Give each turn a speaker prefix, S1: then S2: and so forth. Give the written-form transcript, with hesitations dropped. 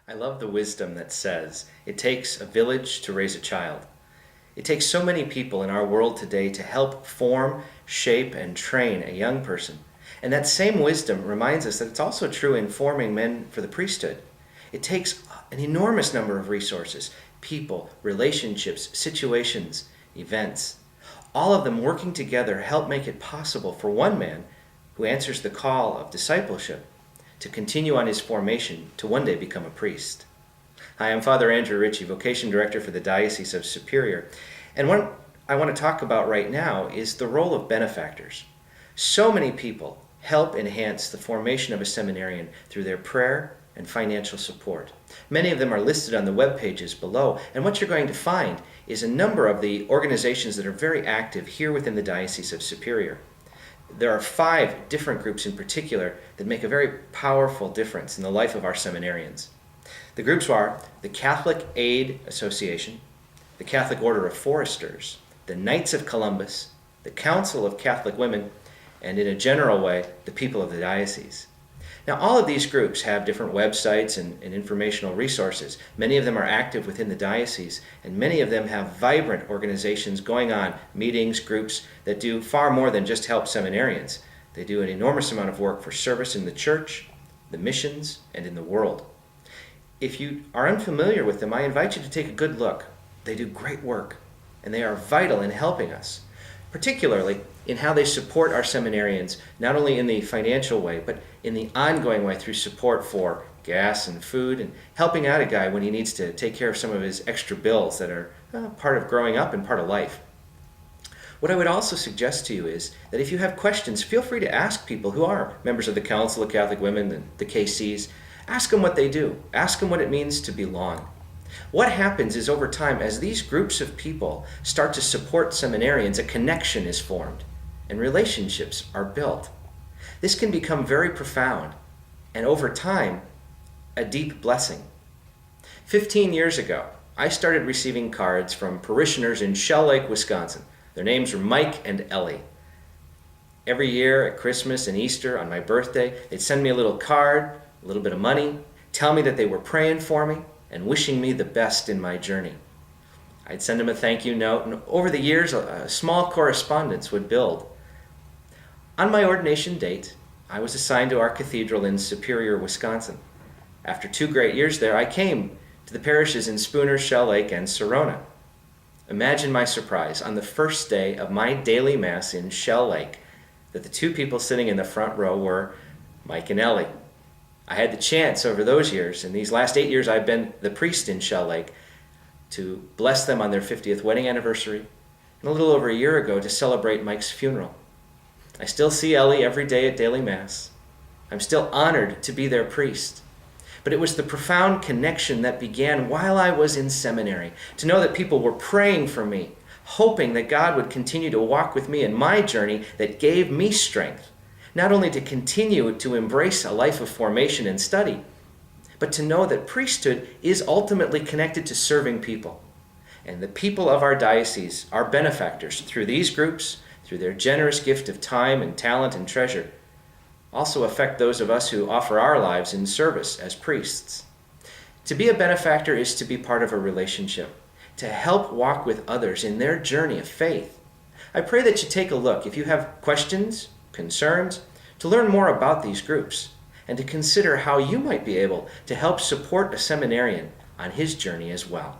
S1: I love the wisdom that says it takes a village to raise a child. It takes so many people in our world today to help form, shape, and train a young person. And that same wisdom reminds us that it's also true in forming men for the priesthood. It takes an enormous number of resources, people, relationships, situations, events. All of them working together help make it possible for one man who answers the call of discipleship to continue on his formation to one day become a priest. Hi, I'm Father Andrew Ritchie, Vocation Director for the Diocese of Superior. And what I want to talk about right now is the role of benefactors. So many people help enhance the formation of a seminarian through their prayer and financial support. Many of them are listed on the web pages below, and what you're going to find is a number of the organizations that are very active here within the Diocese of Superior. There are 5 different groups in particular that make a very powerful difference in the life of our seminarians. The groups are the Catholic Aid Association, the Catholic Order of Foresters, the Knights of Columbus, the Council of Catholic Women, and in a general way, the people of the diocese. Now, all of these groups have different websites and informational resources. Many of them are active within the diocese, and many of them have vibrant organizations going on, meetings, groups that do far more than just help seminarians. They do an enormous amount of work for service in the church, the missions, and in the world. If you are unfamiliar with them, I invite you to take a good look. They do great work, and they are vital in helping us, particularly in how they support our seminarians, not only in the financial way, but in the ongoing way through support for gas and food and helping out a guy when he needs to take care of some of his extra bills that are part of growing up and part of life. What I would also suggest to you is that if you have questions, feel free to ask people who are members of the Council of Catholic Women and the KCs. Ask them what they do. Ask them what it means to belong. What happens is over time, as these groups of people start to support seminarians, a connection is formed and relationships are built. This can become very profound and over time, a deep blessing. 15 years ago, I started receiving cards from parishioners in Shell Lake, Wisconsin. Their names were Mike and Ellie. Every year at Christmas and Easter, on my birthday, they'd send me a little card, a little bit of money, tell me that they were praying for me and wishing me the best in my journey. I'd send them a thank you note, and over the years, a small correspondence would build. On my ordination date, I was assigned to our cathedral in Superior, Wisconsin. After 2 great years there, I came to the parishes in Spooner, Shell Lake, and Sorona. Imagine my surprise on the first day of my daily Mass in Shell Lake that the 2 people sitting in the front row were Mike and Ellie. I had the chance over those years, in these last 8 years I've been the priest in Shell Lake, to bless them on their 50th wedding anniversary, and a little over a year ago to celebrate Mike's funeral. I still see Ellie every day at daily Mass. I'm still honored to be their priest. But it was the profound connection that began while I was in seminary, to know that people were praying for me, hoping that God would continue to walk with me in my journey, that gave me strength, not only to continue to embrace a life of formation and study, but to know that priesthood is ultimately connected to serving people. And the people of our diocese, our benefactors, through these groups, through their generous gift of time and talent and treasure, also affect those of us who offer our lives in service as priests. To be a benefactor is to be part of a relationship, to help walk with others in their journey of faith. I pray that you take a look, if you have questions, concerns, to learn more about these groups, and to consider how you might be able to help support a seminarian on his journey as well.